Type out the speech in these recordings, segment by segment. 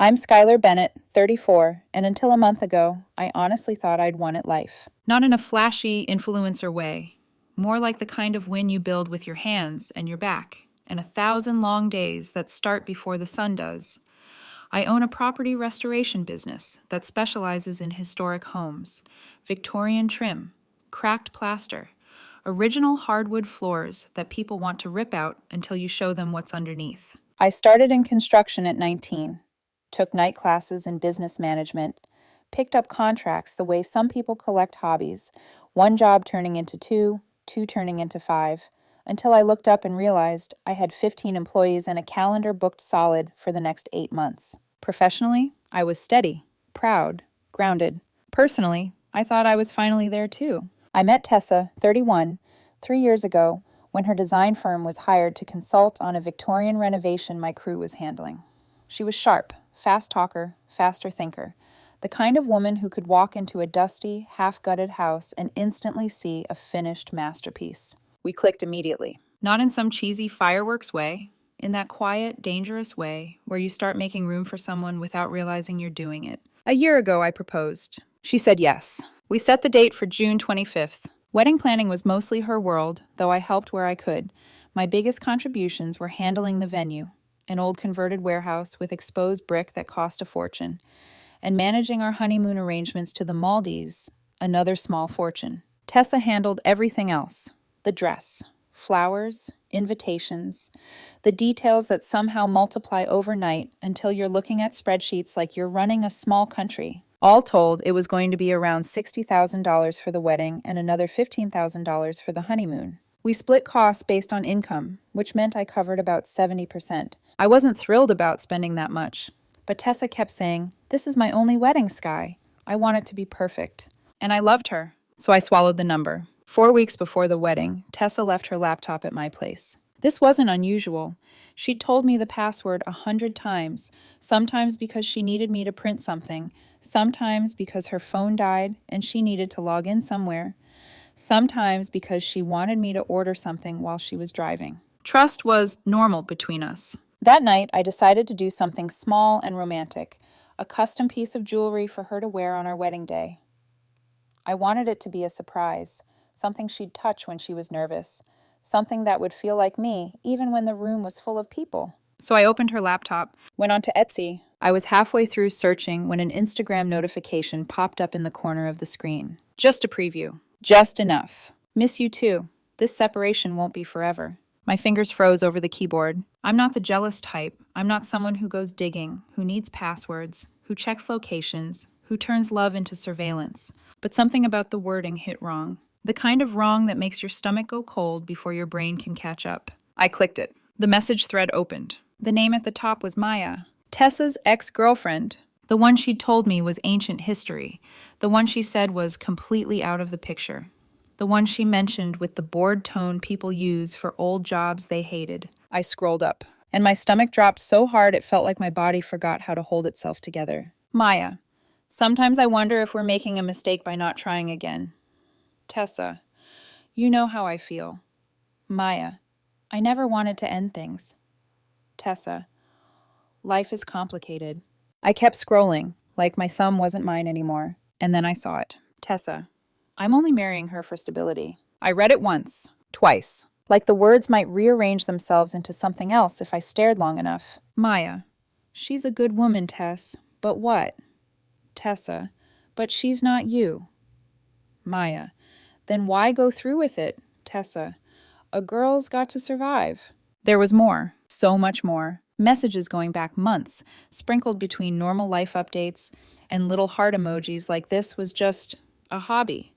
I'm Skylar Bennett, 34, and until a month ago, I honestly thought I'd won at life. Not in a flashy influencer way, more like the kind of win you build with your hands and your back, and 1,000 long days that start before the sun does. I own a property restoration business that specializes in historic homes, Victorian trim, cracked plaster, original hardwood floors that people want to rip out until you show them what's underneath. I started in construction at 19, took night classes in business management, picked up contracts the way some people collect hobbies, one job turning into two, two turning into five, until I looked up and realized I had 15 employees and a calendar booked solid for the next 8 months. Professionally, I was steady, proud, grounded. Personally, I thought I was finally there too. I met Tessa, 31, 3 years ago when her design firm was hired to consult on a Victorian renovation my crew was handling. She was sharp, fast talker, faster thinker, the kind of woman who could walk into a dusty, half-gutted house and instantly see a finished masterpiece. We clicked immediately. Not in some cheesy fireworks way, in that quiet, dangerous way where you start making room for someone without realizing you're doing it. A year ago, I proposed. She said yes. We set the date for June 25th. Wedding planning was mostly her world, though I helped where I could. My biggest contributions were handling the venue, an old converted warehouse with exposed brick that cost a fortune, and managing our honeymoon arrangements to the Maldives, another small fortune. Tessa handled everything else: the dress, flowers, invitations, the details that somehow multiply overnight until you're looking at spreadsheets like you're running a small country. All told, it was going to be around $60,000 for the wedding and another $15,000 for the honeymoon. We split costs based on income, which meant I covered about 70%. I wasn't thrilled about spending that much, but Tessa kept saying, "This is my only wedding, Sky. I want it to be perfect." And I loved her, so I swallowed the number. 4 weeks before the wedding, Tessa left her laptop at my place. This wasn't unusual. She'd told me the password 100 times, sometimes because she needed me to print something, sometimes because her phone died and she needed to log in somewhere, sometimes because she wanted me to order something while she was driving. Trust was normal between us. That night, I decided to do something small and romantic, a custom piece of jewelry for her to wear on our wedding day. I wanted it to be a surprise, something she'd touch when she was nervous, something that would feel like me even when the room was full of people. So I opened her laptop. Went onto Etsy. I was halfway through searching when an Instagram notification popped up in the corner of the screen. Just a preview. Just enough. Miss you too. This separation won't be forever. My fingers froze over the keyboard. I'm not the jealous type. I'm not someone who goes digging, who needs passwords, who checks locations, who turns love into surveillance. But something about the wording hit wrong. The kind of wrong that makes your stomach go cold before your brain can catch up. I clicked it. The message thread opened. The name at the top was Maya, Tessa's ex-girlfriend. The one she'd told me was ancient history. The one she said was completely out of the picture. The one she mentioned with the bored tone people use for old jobs they hated. I scrolled up, and my stomach dropped so hard it felt like my body forgot how to hold itself together. Maya, sometimes I wonder if we're making a mistake by not trying again. Tessa, you know how I feel. Maya, I never wanted to end things. Tessa, life is complicated. I kept scrolling, like my thumb wasn't mine anymore, and then I saw it. Tessa, I'm only marrying her for stability. I read it once, twice, like the words might rearrange themselves into something else if I stared long enough. Maya, she's a good woman, Tess, but what? Tessa, but she's not you. Maya, then why go through with it? Tessa, a girl's got to survive. There was more, so much more. Messages going back months, sprinkled between normal life updates and little heart emojis like this was just a hobby,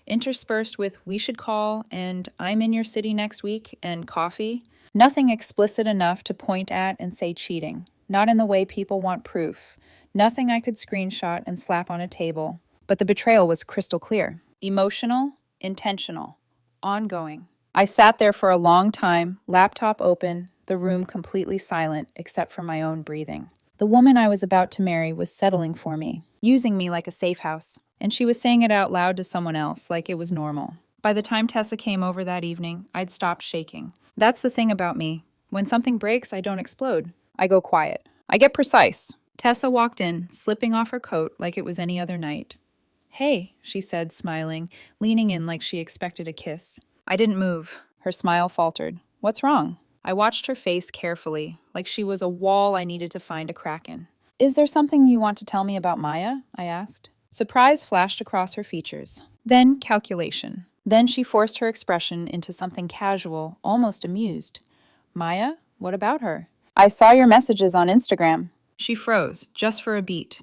interspersed with "we should call" and "I'm in your city next week" and "coffee." Nothing explicit enough to point at and say cheating, not in the way people want proof. Nothing I could screenshot and slap on a table. But the betrayal was crystal clear. Emotional, intentional, ongoing. I sat there for a long time, laptop open, the room completely silent except for my own breathing. The woman I was about to marry was settling for me, using me like a safe house, and she was saying it out loud to someone else like it was normal. By the time Tessa came over that evening, I'd stopped shaking. That's the thing about me. When something breaks, I don't explode. I go quiet. I get precise. Tessa walked in, slipping off her coat like it was any other night. Hey, she said, smiling, leaning in like she expected a kiss. I didn't move. Her smile faltered. What's wrong? I watched her face carefully, like she was a wall I needed to find a crack in. Is there something you want to tell me about Maya? I asked. Surprise flashed across her features. Then calculation. Then she forced her expression into something casual, almost amused. Maya? What about her? I saw your messages on Instagram. She froze, just for a beat,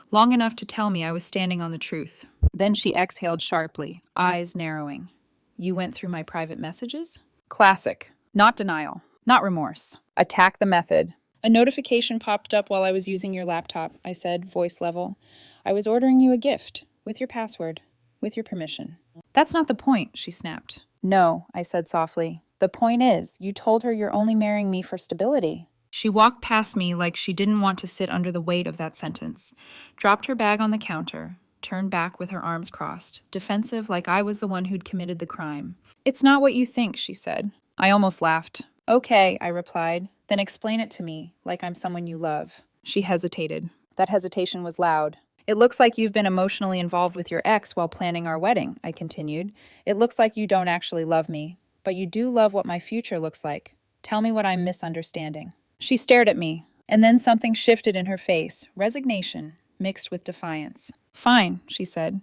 long enough to tell me I was standing on the truth. Then she exhaled sharply, eyes narrowing. You went through my private messages? Classic. Not denial. Not remorse. Attack the method. A notification popped up while I was using your laptop, I said, voice level. I was ordering you a gift, with your password, with your permission. That's not the point, she snapped. No, I said softly. The point is, you told her you're only marrying me for stability. She walked past me like she didn't want to sit under the weight of that sentence, dropped her bag on the counter, turned back with her arms crossed, defensive like I was the one who'd committed the crime. It's not what you think, she said. I almost laughed. Okay, I replied. Then explain it to me, like I'm someone you love. She hesitated. That hesitation was loud. It looks like you've been emotionally involved with your ex while planning our wedding, I continued. It looks like you don't actually love me, but you do love what my future looks like. Tell me what I'm misunderstanding. She stared at me, and then something shifted in her face, resignation, mixed with defiance. Fine, she said.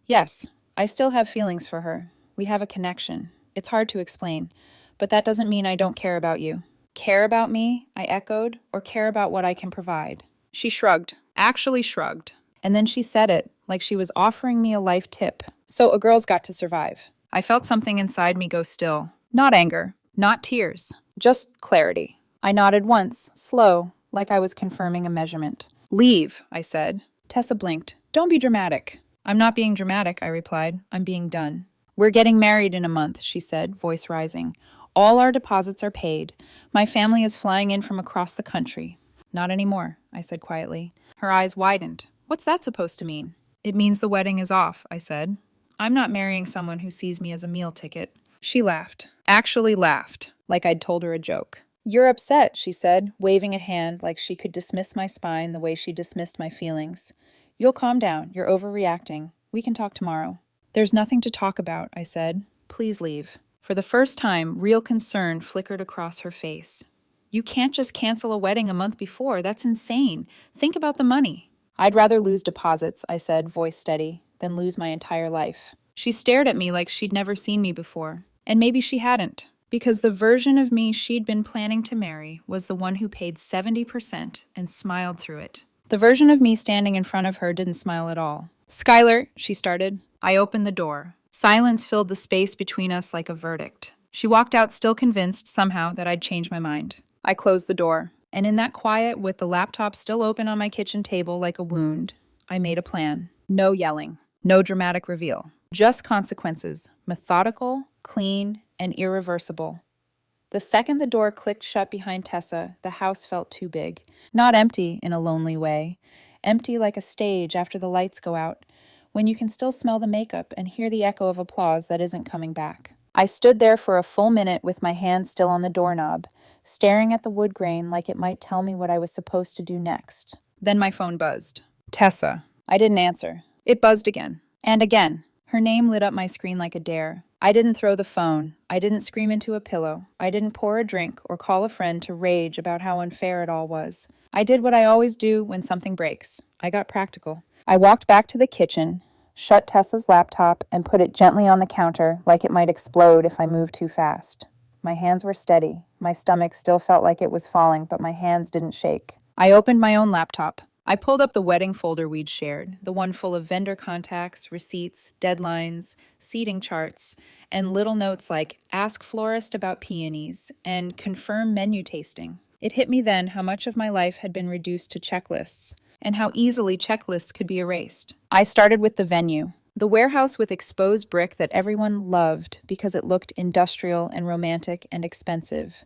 Yes, I still have feelings for her. We have a connection. It's hard to explain, but that doesn't mean I don't care about you. Care about me? I echoed, or care about what I can provide? She shrugged, actually shrugged. And then she said it, like she was offering me a life tip. So a girl's got to survive. I felt something inside me go still. Not anger, not tears, just clarity. I nodded once, slow, like I was confirming a measurement. Leave, I said. Tessa blinked. Don't be dramatic. I'm not being dramatic, I replied. I'm being done. We're getting married in a month, she said, voice rising. All our deposits are paid. My family is flying in from across the country. Not anymore, I said quietly. Her eyes widened. What's that supposed to mean? It means the wedding is off, I said. I'm not marrying someone who sees me as a meal ticket. She laughed. Actually laughed, like I'd told her a joke. You're upset, she said, waving a hand like she could dismiss my spine the way she dismissed my feelings. You'll calm down. You're overreacting. We can talk tomorrow. There's nothing to talk about, I said. Please leave. For the first time, real concern flickered across her face. You can't just cancel a wedding a month before. That's insane. Think about the money. I'd rather lose deposits, I said, voice steady, than lose my entire life. She stared at me like she'd never seen me before. And maybe she hadn't. Because the version of me she'd been planning to marry was the one who paid 70% and smiled through it. The version of me standing in front of her didn't smile at all. Skylar, she started. I opened the door. Silence filled the space between us like a verdict. She walked out still convinced, somehow, that I'd changed my mind. I closed the door, and in that quiet, with the laptop still open on my kitchen table like a wound, I made a plan. No yelling. No dramatic reveal. Just consequences. Methodical, clean, and irreversible. The second the door clicked shut behind Tessa, the house felt too big. Not empty in a lonely way. Empty like a stage after the lights go out, when you can still smell the makeup and hear the echo of applause that isn't coming back. I stood there for a full minute with my hand still on the doorknob, staring at the wood grain like it might tell me what I was supposed to do next. Then my phone buzzed. Tessa. I didn't answer. It buzzed again. And again. Her name lit up my screen like a dare. I didn't throw the phone. I didn't scream into a pillow. I didn't pour a drink or call a friend to rage about how unfair it all was. I did what I always do when something breaks. I got practical. I walked back to the kitchen, shut Tessa's laptop, and put it gently on the counter like it might explode if I moved too fast. My hands were steady. My stomach still felt like it was falling, but my hands didn't shake. I opened my own laptop. I pulled up the wedding folder we'd shared, the one full of vendor contacts, receipts, deadlines, seating charts, and little notes like, ask florist about peonies, and confirm menu tasting. It hit me then how much of my life had been reduced to checklists, and how easily checklists could be erased. I started with the venue, the warehouse with exposed brick that everyone loved because it looked industrial and romantic and expensive.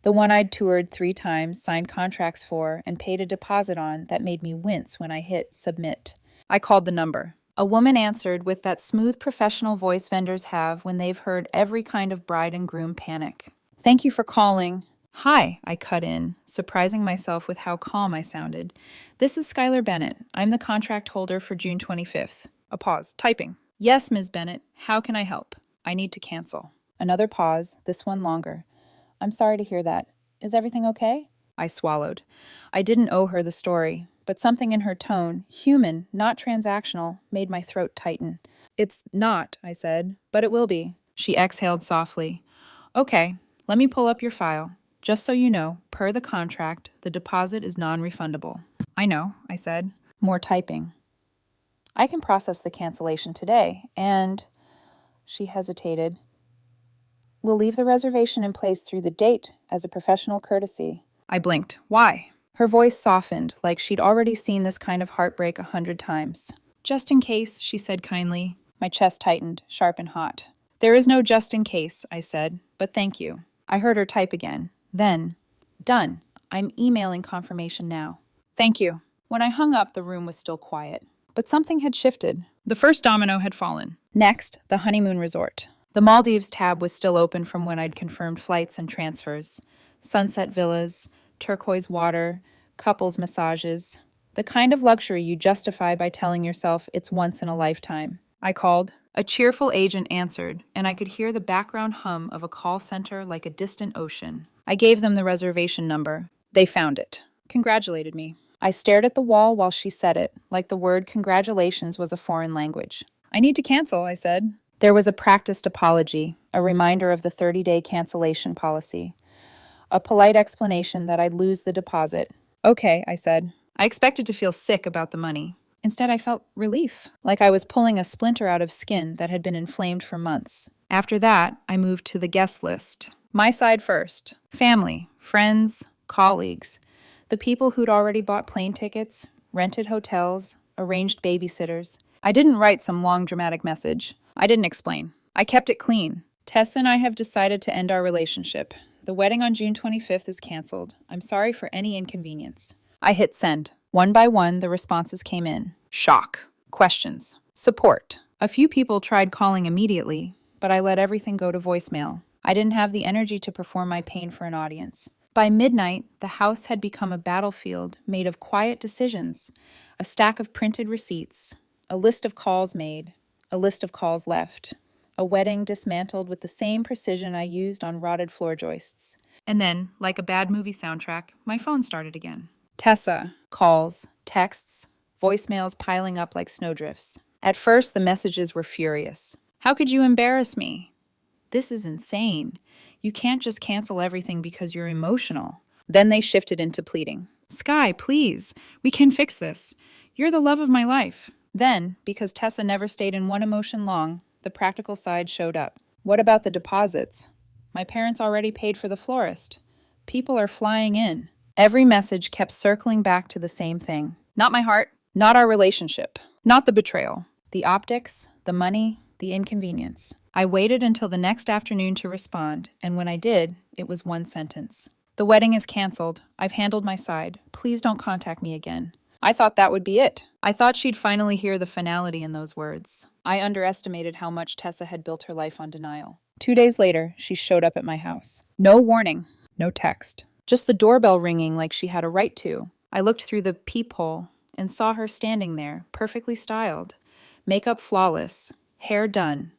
The one I'd toured 3 times, signed contracts for, and paid a deposit on that made me wince when I hit submit. I called the number. A woman answered with that smooth professional voice vendors have when they've heard every kind of bride and groom panic. Thank you for calling. Hi, I cut in, surprising myself with how calm I sounded. This is Skylar Bennett. I'm the contract holder for June 25th. A pause. Typing. Yes, Ms. Bennett. How can I help? I need to cancel. Another pause, this one longer. I'm sorry to hear that. Is everything okay? I swallowed. I didn't owe her the story, but something in her tone, human, not transactional, made my throat tighten. It's not, I said, but it will be. She exhaled softly. Okay, let me pull up your file. Just so you know, per the contract, the deposit is non-refundable. I know, I said. More typing. I can process the cancellation today, and she hesitated. We'll leave the reservation in place through the date as a professional courtesy. I blinked. Why? Her voice softened, like she'd already seen this kind of heartbreak 100 times. Just in case, she said kindly. My chest tightened, sharp and hot. There is no just in case, I said, but thank you. I heard her type again. Then, done. I'm emailing confirmation now. Thank you. When I hung up, the room was still quiet. But something had shifted. The first domino had fallen. Next, the honeymoon resort. The Maldives tab was still open from when I'd confirmed flights and transfers. Sunset villas, turquoise water, couples massages. The kind of luxury you justify by telling yourself it's once in a lifetime. I called. A cheerful agent answered, and I could hear the background hum of a call center like a distant ocean. I gave them the reservation number. They found it. Congratulated me. I stared at the wall while she said it, like the word congratulations was a foreign language. I need to cancel, I said. There was a practiced apology, a reminder of the 30-day cancellation policy. A polite explanation that I'd lose the deposit. Okay, I said. I expected to feel sick about the money. Instead, I felt relief, like I was pulling a splinter out of skin that had been inflamed for months. After that, I moved to the guest list. My side first. Family, friends, colleagues. The people who'd already bought plane tickets, rented hotels, arranged babysitters. I didn't write some long dramatic message. I didn't explain. I kept it clean. Tessa and I have decided to end our relationship. The wedding on June 25th is canceled. I'm sorry for any inconvenience. I hit send. One by one, the responses came in. Shock. Questions. Support. A few people tried calling immediately, but I let everything go to voicemail. I didn't have the energy to perform my pain for an audience. By midnight, the house had become a battlefield made of quiet decisions, a stack of printed receipts, a list of calls made, a list of calls left, a wedding dismantled with the same precision I used on rotted floor joists. And then, like a bad movie soundtrack, my phone started again. Tessa. Calls, texts, voicemails piling up like snowdrifts. At first, the messages were furious. How could you embarrass me? This is insane. You can't just cancel everything because you're emotional. Then they shifted into pleading. Sky, please. We can fix this. You're the love of my life. Then, because Tessa never stayed in one emotion long, the practical side showed up. What about the deposits? My parents already paid for the florist. People are flying in. Every message kept circling back to the same thing. Not my heart, not our relationship, not the betrayal. The optics, the money, the inconvenience. I waited until the next afternoon to respond, and when I did, it was one sentence. The wedding is canceled. I've handled my side. Please don't contact me again. I thought that would be it. I thought she'd finally hear the finality in those words. I underestimated how much Tessa had built her life on denial. 2 days later, she showed up at my house. No warning, no text. Just the doorbell ringing like she had a right to. I looked through the peephole and saw her standing there, perfectly styled, makeup flawless, hair done,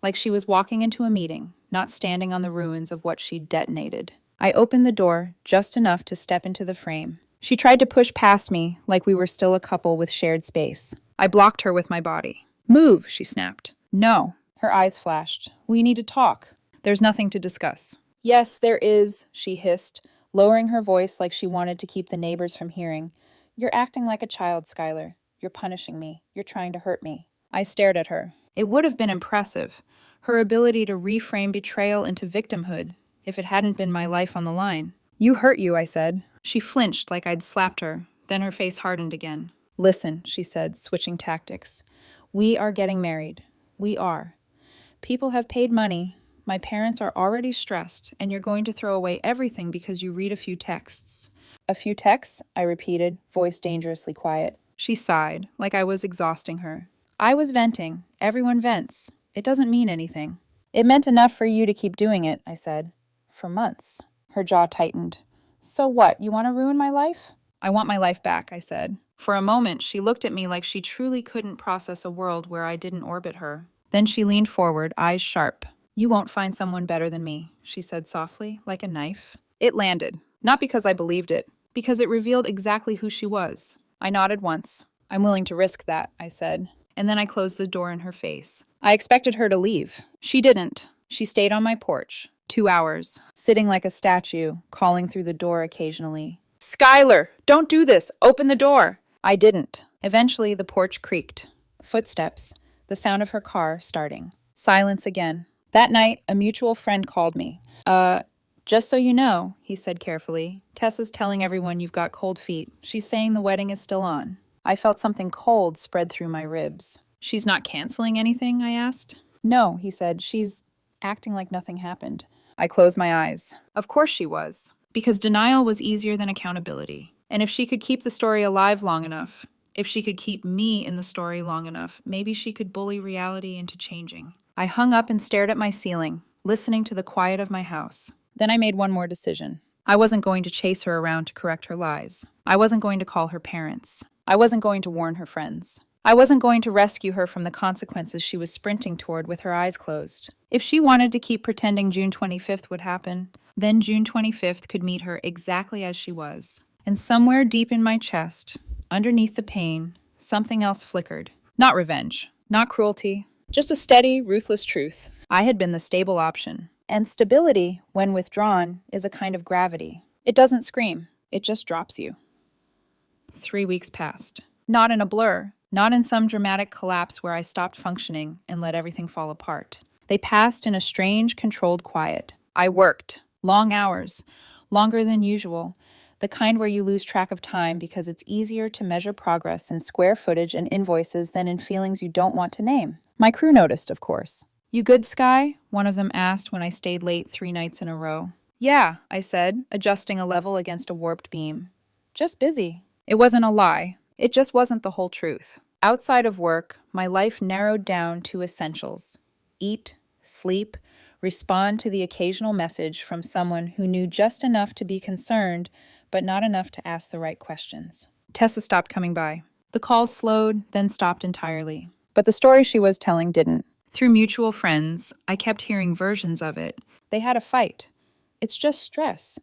like she was walking into a meeting, not standing on the ruins of what she'd detonated. I opened the door just enough to step into the frame. She tried to push past me like we were still a couple with shared space. I blocked her with my body. Move, she snapped. No. Her eyes flashed. We need to talk. There's nothing to discuss. Yes, there is, she hissed, lowering her voice like she wanted to keep the neighbors from hearing. You're acting like a child, Skylar. You're punishing me. You're trying to hurt me. I stared at her. It would have been impressive, her ability to reframe betrayal into victimhood, if it hadn't been my life on the line. You hurt you, I said. She flinched like I'd slapped her, then her face hardened again. Listen, she said, switching tactics. We are getting married. We are. People have paid money. My parents are already stressed, and you're going to throw away everything because you read a few texts. A few texts? I repeated, voice dangerously quiet. She sighed, like I was exhausting her. I was venting. Everyone vents. It doesn't mean anything. It meant enough for you to keep doing it, I said. For months. Her jaw tightened. So what, you want to ruin my life? I want my life back, I said. For a moment, she looked at me like she truly couldn't process a world where I didn't orbit her. Then she leaned forward, eyes sharp. You won't find someone better than me, she said softly, like a knife. It landed. Not because I believed it, because it revealed exactly who she was. I nodded once. I'm willing to risk that, I said. And then I closed the door in her face. I expected her to leave. She didn't. She stayed on my porch. 2 hours, sitting like a statue, calling through the door occasionally. Skylar, don't do this! Open the door! I didn't. Eventually, the porch creaked. Footsteps. The sound of her car starting. Silence again. That night, a mutual friend called me. Just so you know, he said carefully, Tessa's telling everyone you've got cold feet. She's saying the wedding is still on. I felt something cold spread through my ribs. She's not canceling anything, I asked. No, he said. She's acting like nothing happened. I closed my eyes. Of course she was. Because denial was easier than accountability. And if she could keep the story alive long enough, if she could keep me in the story long enough, maybe she could bully reality into changing. I hung up and stared at my ceiling, listening to the quiet of my house. Then I made one more decision. I wasn't going to chase her around to correct her lies. I wasn't going to call her parents. I wasn't going to warn her friends. I wasn't going to rescue her from the consequences she was sprinting toward with her eyes closed. If she wanted to keep pretending June 25th would happen, then June 25th could meet her exactly as she was. And somewhere deep in my chest, underneath the pain, something else flickered. Not revenge, not cruelty, just a steady, ruthless truth. I had been the stable option. And stability, when withdrawn, is a kind of gravity. It doesn't scream, it just drops you. 3 weeks passed. Not in a blur, not in some dramatic collapse where I stopped functioning and let everything fall apart. They passed in a strange, controlled quiet. I worked. Long hours. Longer than usual. The kind where you lose track of time because it's easier to measure progress in square footage and invoices than in feelings you don't want to name. My crew noticed, of course. You good, Sky? One of them asked when I stayed late 3 nights in a row. Yeah, I said, adjusting a level against a warped beam. Just busy. It wasn't a lie. It just wasn't the whole truth. Outside of work, my life narrowed down to essentials. Eat, sleep, respond to the occasional message from someone who knew just enough to be concerned, but not enough to ask the right questions. Tessa stopped coming by. The calls slowed, then stopped entirely. But the story she was telling didn't. Through mutual friends, I kept hearing versions of it. They had a fight. It's just stress.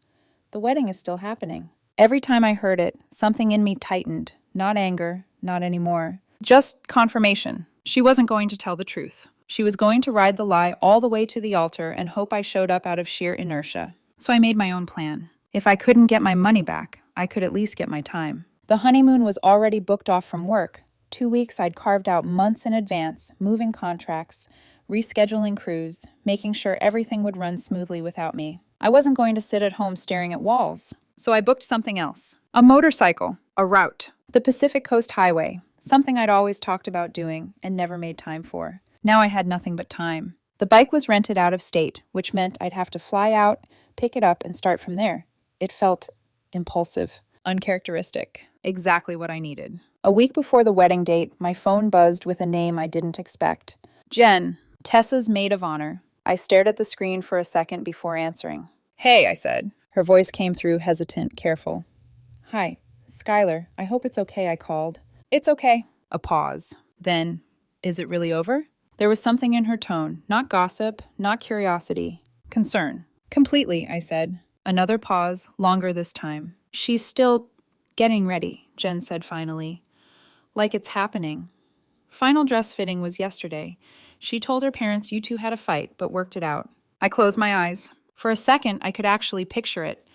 The wedding is still happening. Every time I heard it, something in me tightened. Not anger, not anymore. Just confirmation. She wasn't going to tell the truth. She was going to ride the lie all the way to the altar and hope I showed up out of sheer inertia. So I made my own plan. If I couldn't get my money back, I could at least get my time. The honeymoon was already booked off from work. 2 weeks I'd carved out months in advance, moving contracts, rescheduling crews, making sure everything would run smoothly without me. I wasn't going to sit at home staring at walls, so I booked something else. A motorcycle, a route, the Pacific Coast Highway, something I'd always talked about doing and never made time for. Now I had nothing but time. The bike was rented out of state, which meant I'd have to fly out, pick it up, and start from there. It felt impulsive, uncharacteristic, exactly what I needed. A week before the wedding date, my phone buzzed with a name I didn't expect. Jen, Tessa's maid of honor. I stared at the screen for a second before answering. Hey, I said. Her voice came through, hesitant, careful. Hi, Skylar. I hope it's okay I called. It's okay. A pause. Then, is it really over? There was something in her tone, not gossip, not curiosity. Concern. Completely, I said. Another pause, longer this time. She's still getting ready, Jen said finally. Like it's happening. Final dress fitting was yesterday. She told her parents you two had a fight, but worked it out. I closed my eyes. For a second, I could actually picture it.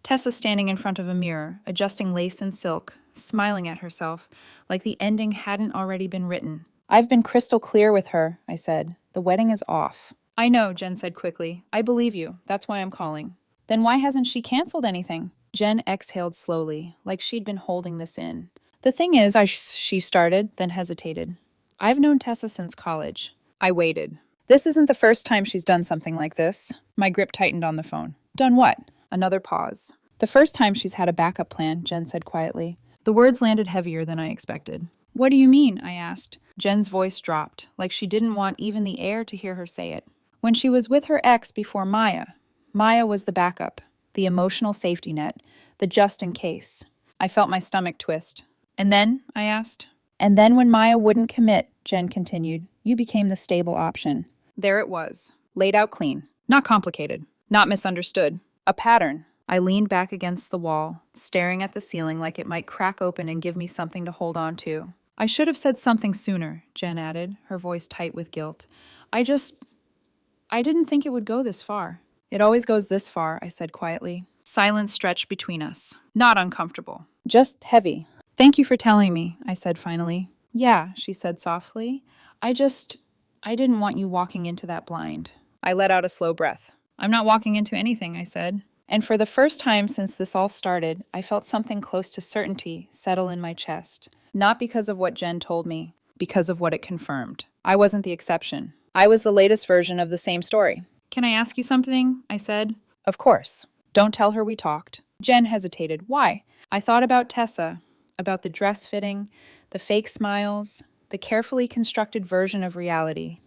Tessa standing in front of a mirror, adjusting lace and silk, smiling at herself, like the ending hadn't already been written. I've been crystal clear with her, I said. The wedding is off. I know, Jen said quickly. I believe you. That's why I'm calling. Then why hasn't she canceled anything? Jen exhaled slowly, like she'd been holding this in. The thing is, she started, then hesitated. I've known Tessa since college. I waited. This isn't the first time she's done something like this. My grip tightened on the phone. Done what? Another pause. The first time she's had a backup plan, Jen said quietly. The words landed heavier than I expected. What do you mean? I asked. Jen's voice dropped, like she didn't want even the air to hear her say it. When she was with her ex before Maya. Maya was the backup. the emotional safety net, the just in case. I felt my stomach twist. And then, I asked. And then when Maya wouldn't commit, Jen continued, you became the stable option. There it was, laid out clean. Not complicated, not misunderstood. A pattern. I leaned back against the wall, staring at the ceiling like it might crack open and give me something to hold on to. I should have said something sooner, Jen added, her voice tight with guilt. I didn't think it would go this far. It always goes this far, I said quietly. Silence stretched between us. Not uncomfortable. Just heavy. Thank you for telling me, I said finally. Yeah, she said softly. I didn't want you walking into that blind. I let out a slow breath. I'm not walking into anything, I said. And for the first time since this all started, I felt something close to certainty settle in my chest. Not because of what Jen told me, because of what it confirmed. I wasn't the exception. I was the latest version of the same story. Can I ask you something? I said. Of course. Don't tell her we talked. Jen hesitated. Why? I thought about Tessa, about the dress fitting, the fake smiles, the carefully constructed version of reality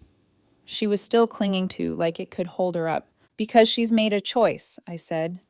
she was still clinging to like it could hold her up. Because she's made a choice, I said,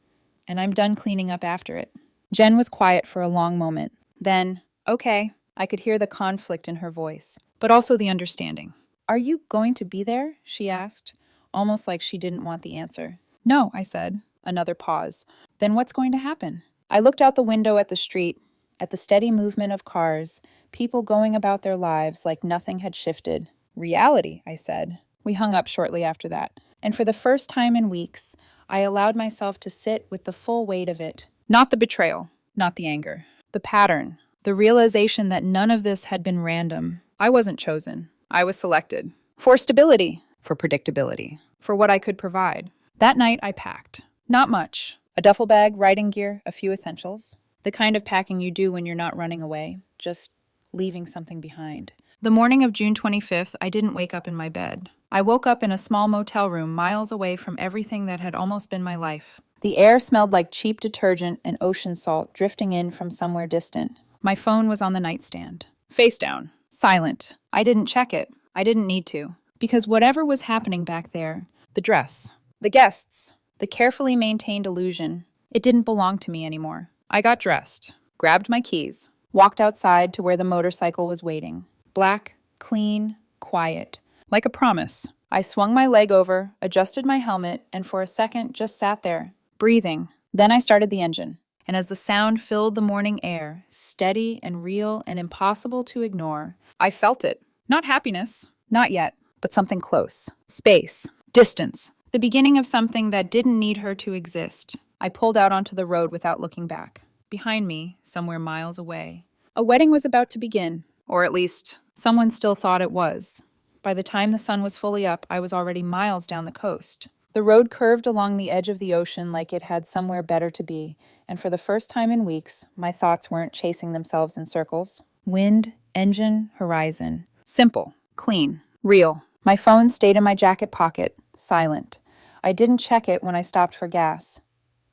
and I'm done cleaning up after it. Jen was quiet for a long moment. Then, okay, I could hear the conflict in her voice, but also the understanding. Are you going to be there? She asked, almost like she didn't want the answer. No, I said. Another pause. Then what's going to happen? I looked out the window at the street, at the steady movement of cars, people going about their lives like nothing had shifted. Reality, I said. We hung up shortly after that. And for the first time in weeks, I allowed myself to sit with the full weight of it. Not the betrayal, not the anger. The pattern, the realization that none of this had been random. I wasn't chosen. I was selected. For stability, for predictability, for what I could provide. That night I packed. Not much. A duffel bag, writing gear, a few essentials. The kind of packing you do when you're not running away, just leaving something behind. The morning of June 25th, I didn't wake up in my bed. I woke up in a small motel room miles away from everything that had almost been my life. The air smelled like cheap detergent and ocean salt drifting in from somewhere distant. My phone was on the nightstand. Face down. Silent. I didn't check it. I didn't need to. Because whatever was happening back there, the dress, the guests, the carefully maintained illusion, it didn't belong to me anymore. I got dressed, grabbed my keys, walked outside to where the motorcycle was waiting. Black, clean, quiet. Like a promise. I swung my leg over, adjusted my helmet, and for a second just sat there, breathing. Then I started the engine. And as the sound filled the morning air, steady and real and impossible to ignore, I felt it. Not happiness. Not yet. But something close. Space. Distance. The beginning of something that didn't need her to exist. I pulled out onto the road without looking back. Behind me, somewhere miles away, a wedding was about to begin. Or at least, someone still thought it was. By the time the sun was fully up, I was already miles down the coast. The road curved along the edge of the ocean like it had somewhere better to be, and for the first time in weeks, my thoughts weren't chasing themselves in circles. Wind, engine, horizon. Simple, clean, real. My phone stayed in my jacket pocket, silent. I didn't check it when I stopped for gas.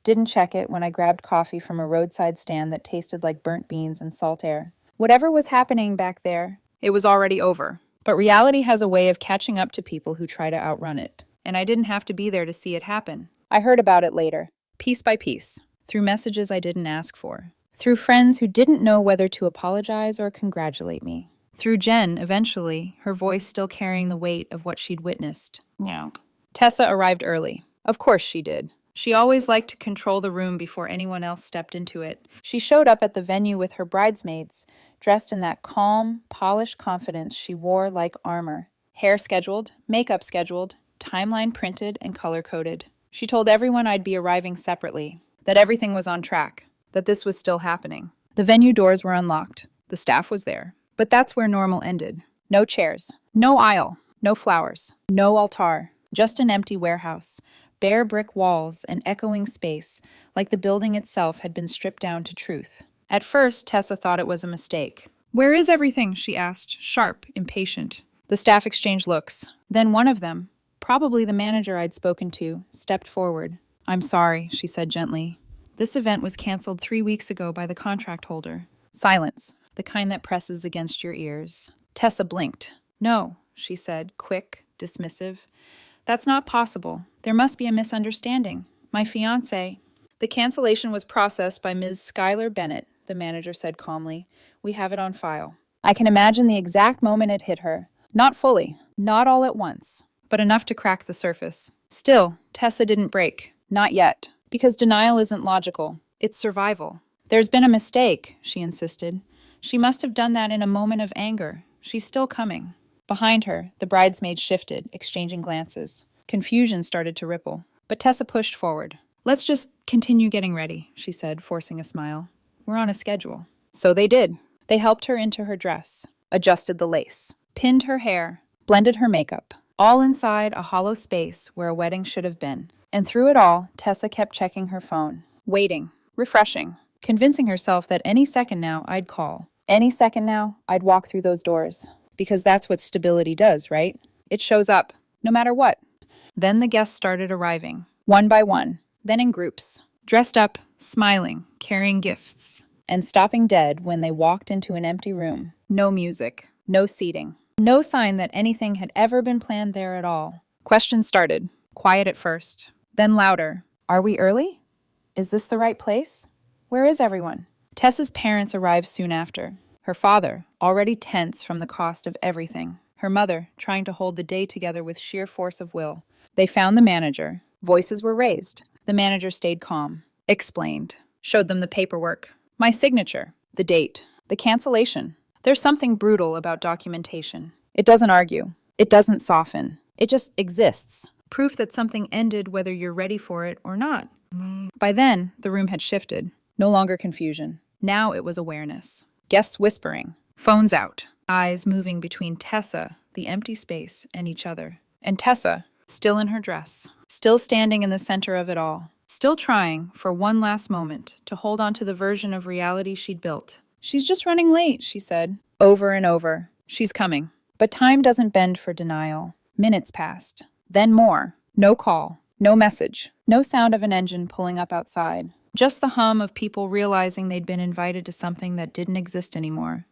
Didn't check it when I grabbed coffee from a roadside stand that tasted like burnt beans and salt air. Whatever was happening back there, it was already over. But reality has a way of catching up to people who try to outrun it. And I didn't have to be there to see it happen. I heard about it later, piece by piece, through messages I didn't ask for, through friends who didn't know whether to apologize or congratulate me, through Jen, eventually, her voice still carrying the weight of what she'd witnessed. Yeah. Tessa arrived early. Of course she did. She always liked to control the room before anyone else stepped into it. She showed up at the venue with her bridesmaids, dressed in that calm, polished confidence she wore like armor. Hair scheduled, makeup scheduled, timeline printed and color-coded. She told everyone I'd be arriving separately, that everything was on track, that this was still happening. The venue doors were unlocked. The staff was there. But that's where normal ended. No chairs, no aisle, no flowers, no altar, just an empty warehouse. Bare brick walls and echoing space, like the building itself had been stripped down to truth. At first, Tessa thought it was a mistake. Where is everything? She asked, sharp, impatient. The staff exchanged looks. Then one of them, probably the manager I'd spoken to, stepped forward. I'm sorry, she said gently. This event was canceled 3 weeks ago by the contract holder. Silence, the kind that presses against your ears. Tessa blinked. No, she said, quick, dismissive. That's not possible. There must be a misunderstanding. My fiancé. The cancellation was processed by Ms. Schuyler Bennett, the manager said calmly. We have it on file. I can imagine the exact moment it hit her. Not fully, Not all at once, but enough to crack the surface. Still, Tessa didn't break. not yet. Because denial isn't logical, it's survival. There's been a mistake, she insisted. She must have done that in a moment of anger. She's still coming. Behind her, the bridesmaids shifted, exchanging glances. Confusion started to ripple, but Tessa pushed forward. Let's just continue getting ready, she said, forcing a smile. We're on a schedule. So they did. They helped her into her dress, adjusted the lace, pinned her hair, Blended her makeup. all inside a hollow space where a wedding should have been. And through it all, Tessa kept checking her phone. Waiting, Refreshing. convincing herself that any second now I'd call. Any second now, I'd walk through those doors. Because that's what stability does, right? It shows up, no matter what. Then the guests started arriving, One by one. then in groups, dressed up, smiling, carrying gifts. And stopping dead when they walked into an empty room. No music, no seating, no sign that anything had ever been planned there at all. Questions started, quiet at first, then louder. Are we early? Is this the right place? Where is everyone? Tessa's parents arrived soon after. Her father, already tense from the cost of everything. Her mother, trying to hold the day together with sheer force of will. They found the manager. Voices were raised. The manager stayed calm, explained, showed them the paperwork. My signature, the date, the cancellation. There's something brutal about documentation. It doesn't argue. It doesn't soften. It just exists. Proof that something ended whether you're ready for it or not. By then, the room had shifted. No longer confusion. Now it was awareness. Guests whispering, phones out, eyes moving between Tessa, the empty space, and each other. And Tessa, still in her dress, still standing in the center of it all, still trying, for one last moment, to hold on to the version of reality she'd built. She's just running late, she said, Over and over. She's coming. But time doesn't bend for denial. Minutes passed. Then more. No call. No message. No sound of an engine pulling up outside. Just the hum of people realizing they'd been invited to something that didn't exist anymore.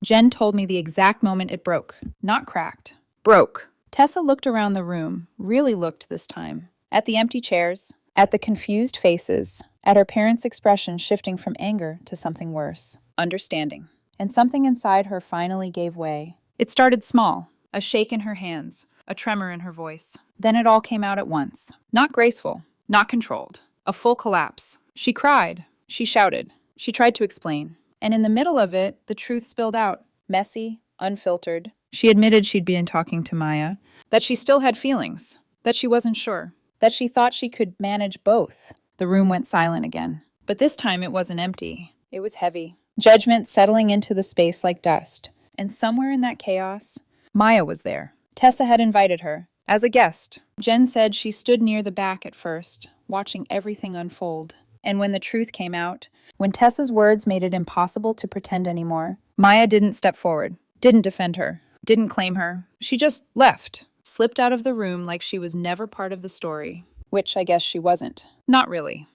Jen told me the exact moment it broke. Not cracked. Broke. Tessa looked around the room, really looked this time. At the empty chairs. At the confused faces. At her parents' expression shifting from anger to something worse. Understanding. And something inside her finally gave way. It started small. A shake in her hands. A tremor in her voice. Then it all came out at once. Not graceful. Not controlled. A full collapse. She cried. She shouted. She tried to explain. And in the middle of it, the truth spilled out. Messy, unfiltered. She admitted she'd been talking to Maya. That she still had feelings. That she wasn't sure. That she thought she could manage both. The room went silent again. But this time it wasn't empty. It was heavy. Judgment settling into the space like dust. And somewhere in that chaos, Maya was there. Tessa had invited her. As a guest. Jen said she stood near the back at first, watching everything unfold. And when the truth came out, when Tessa's words made it impossible to pretend anymore, Maya didn't step forward, didn't defend her, didn't claim her. She just left, slipped out of the room like she was never part of the story. which I guess she wasn't. Not really.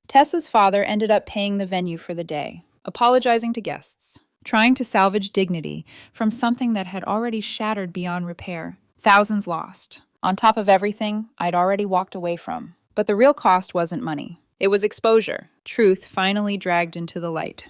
Tessa's father ended up paying the venue for the day, apologizing to guests, trying to salvage dignity from something that had already shattered beyond repair. Thousands lost. On top of everything I'd already walked away from. But the real cost wasn't money. It was exposure. Truth finally dragged into the light.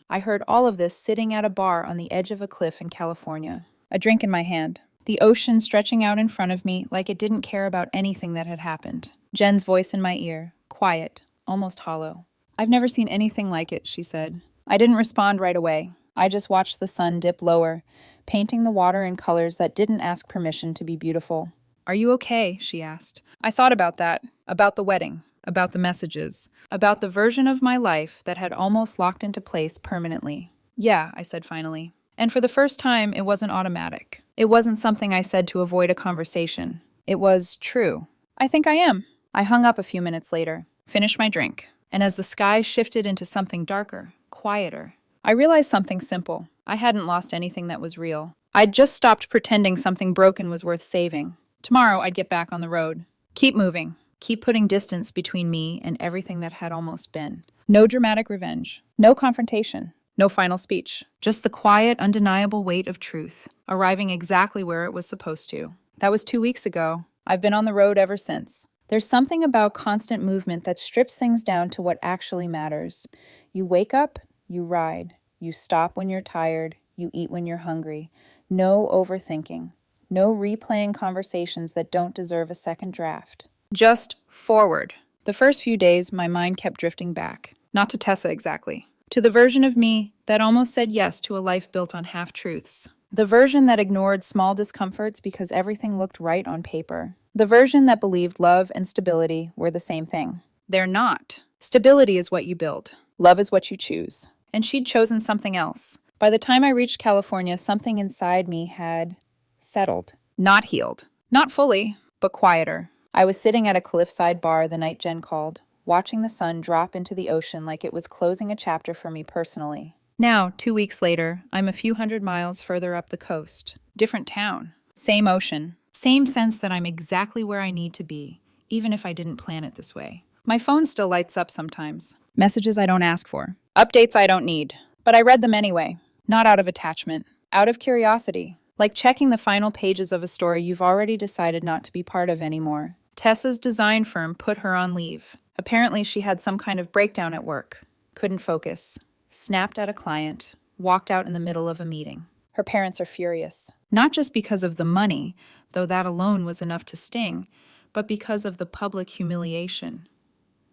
I heard all of this sitting at a bar on the edge of a cliff in California. A drink in my hand. The ocean stretching out in front of me like it didn't care about anything that had happened. Jen's voice in my ear. Quiet. Almost hollow. "I've never seen anything like it," she said. I didn't respond right away. I just watched the sun dip lower, painting the water in colors that didn't ask permission to be beautiful. "Are you okay?" she asked. I thought about that. About the wedding. About the messages. About the version of my life that had almost locked into place permanently. "Yeah," I said finally. And for the first time, it wasn't automatic. It wasn't something I said to avoid a conversation. It was true. "I think I am." I hung up a few minutes later, finished my drink, and as the sky shifted into something darker, quieter, I realized something simple. I hadn't lost anything that was real. I'd just stopped pretending something broken was worth saving. Tomorrow, I'd get back on the road. Keep moving. Keep putting distance between me and everything that had almost been. No dramatic revenge. No confrontation. No final speech. Just the quiet, undeniable weight of truth, arriving exactly where it was supposed to. That was 2 weeks ago. I've been on the road ever since. There's something about constant movement that strips things down to what actually matters. You wake up, you ride. You stop when you're tired, you eat when you're hungry. No overthinking. No replaying conversations that don't deserve a second draft. Just forward. The first few days, my mind kept drifting back. Not to Tessa exactly. To the version of me that almost said yes to a life built on half-truths. The version that ignored small discomforts because everything looked right on paper. The version that believed love and stability were the same thing. They're not. Stability is what you build. Love is what you choose. And she'd chosen something else. By the time I reached California, something inside me had settled. Not healed. Not fully, but quieter. I was sitting at a cliffside bar the night Jen called, watching the sun drop into the ocean like it was closing a chapter for me personally. Now, 2 weeks later, I'm a few hundred miles further up the coast. Different town. Same ocean. Same sense that I'm exactly where I need to be, even if I didn't plan it this way. My phone still lights up sometimes. Messages I don't ask for. Updates I don't need. But I read them anyway. Not out of attachment. Out of curiosity. Like checking the final pages of a story you've already decided not to be part of anymore. Tessa's design firm put her on leave. Apparently she had some kind of breakdown at work. Couldn't focus. Snapped at a client. Walked out in the middle of a meeting. Her parents are furious. Not just because of the money, though that alone was enough to sting, but because of the public humiliation.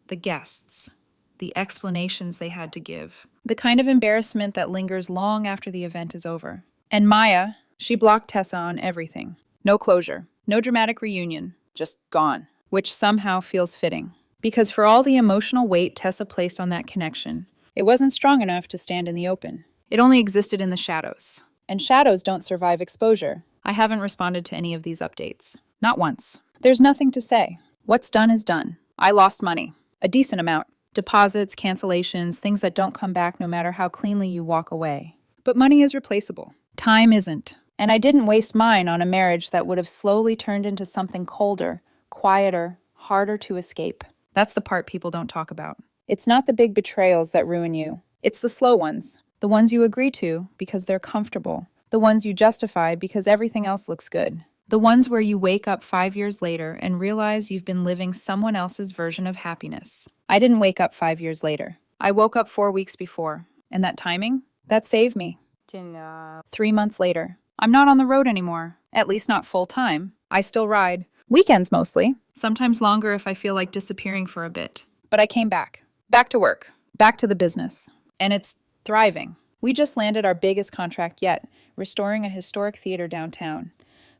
The guests. The explanations they had to give. The kind of embarrassment that lingers long after the event is over. And Maya, she blocked Tessa on everything. No closure. No dramatic reunion. Just gone. Which somehow feels fitting. Because for all the emotional weight Tessa placed on that connection, it wasn't strong enough to stand in the open. It only existed in the shadows. And shadows don't survive exposure. I haven't responded to any of these updates. Not once. There's nothing to say. What's done is done. I lost money. A decent amount. Deposits, cancellations, things that don't come back no matter how cleanly you walk away. But money is replaceable. Time isn't. And I didn't waste mine on a marriage that would have slowly turned into something colder, quieter, harder to escape. That's the part people don't talk about. It's not the big betrayals that ruin you. It's the slow ones. The ones you agree to because they're comfortable. The ones you justify because everything else looks good. The ones where you wake up 5 years later and realize you've been living someone else's version of happiness. I didn't wake up 5 years later. I woke up 4 weeks before. And that timing? That saved me. 3 months later. I'm not on the road anymore. At least not full time. I still ride. Weekends mostly. Sometimes longer if I feel like disappearing for a bit. But I came back. Back to work. Back to the business. And it's thriving. We just landed our biggest contract yet, restoring a historic theater downtown.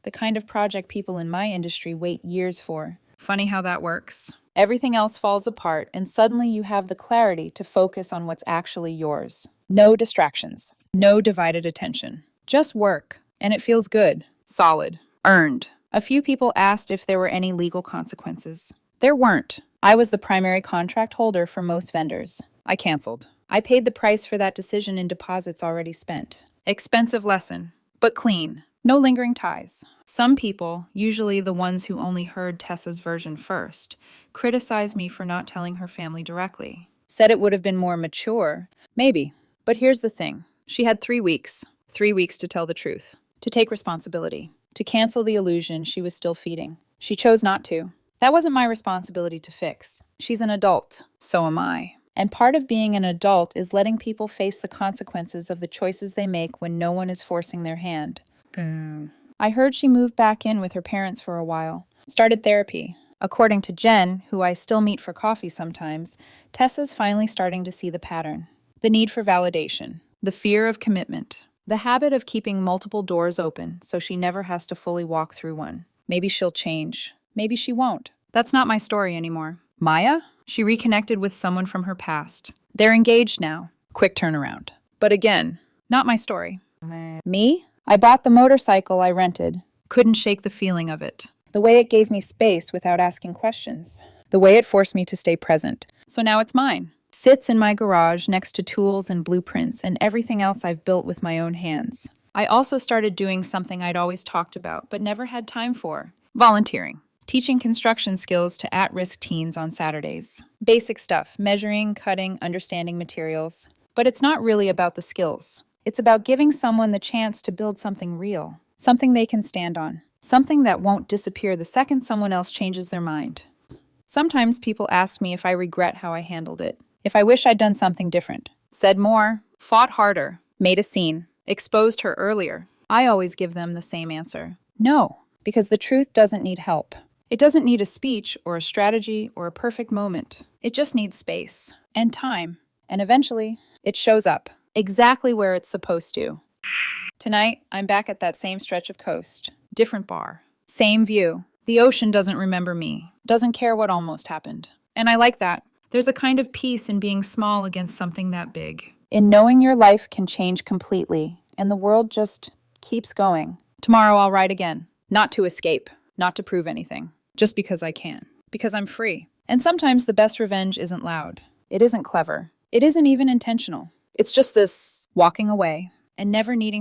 The kind of project people in my industry wait years for. Funny how that works. Everything else falls apart, and suddenly you have the clarity to focus on what's actually yours. No distractions. No divided attention. Just work. And it feels good. Solid. Earned. A few people asked if there were any legal consequences. There weren't. I was the primary contract holder for most vendors. I canceled. I paid the price for that decision in deposits already spent. Expensive lesson. But clean. No lingering ties. Some people, usually the ones who only heard Tessa's version first, criticized me for not telling her family directly. Said it would have been more mature. Maybe. But here's the thing. She had 3 weeks. 3 weeks to tell the truth. To take responsibility. To cancel the illusion she was still feeding. She chose not to. That wasn't my responsibility to fix. She's an adult. So am I. And part of being an adult is letting people face the consequences of the choices they make when no one is forcing their hand. I heard she moved back in with her parents for a while. Started therapy. According to Jen, who I still meet for coffee sometimes, Tessa's finally starting to see the pattern. The need for validation. The fear of commitment. The habit of keeping multiple doors open so she never has to fully walk through one. Maybe she'll change. Maybe she won't. That's not my story anymore. Maya? She reconnected with someone from her past. They're engaged now. Quick turnaround. But again, not my story. Me? I bought the motorcycle I rented. Couldn't shake the feeling of it. The way it gave me space without asking questions. The way it forced me to stay present. So now it's mine. Sits in my garage next to tools and blueprints and everything else I've built with my own hands. I also started doing something I'd always talked about but never had time for. Volunteering. Teaching construction skills to at-risk teens on Saturdays. Basic stuff, measuring, cutting, understanding materials. But it's not really about the skills. It's about giving someone the chance to build something real. Something they can stand on. Something that won't disappear the second someone else changes their mind. Sometimes people ask me if I regret how I handled it, if I wish I'd done something different, said more, fought harder, made a scene, exposed her earlier. I always give them the same answer. No, because the truth doesn't need help. It doesn't need a speech or a strategy or a perfect moment. It just needs space and time. And eventually, it shows up exactly where it's supposed to. Tonight, I'm back at that same stretch of coast, different bar, same view. The ocean doesn't remember me, doesn't care what almost happened. And I like that. There's a kind of peace in being small against something that big. In knowing your life can change completely, and the world just keeps going. Tomorrow I'll ride again. Not to escape, not to prove anything. Just because I can. Because I'm free. And sometimes the best revenge isn't loud. It isn't clever. It isn't even intentional. It's just this walking away and never needing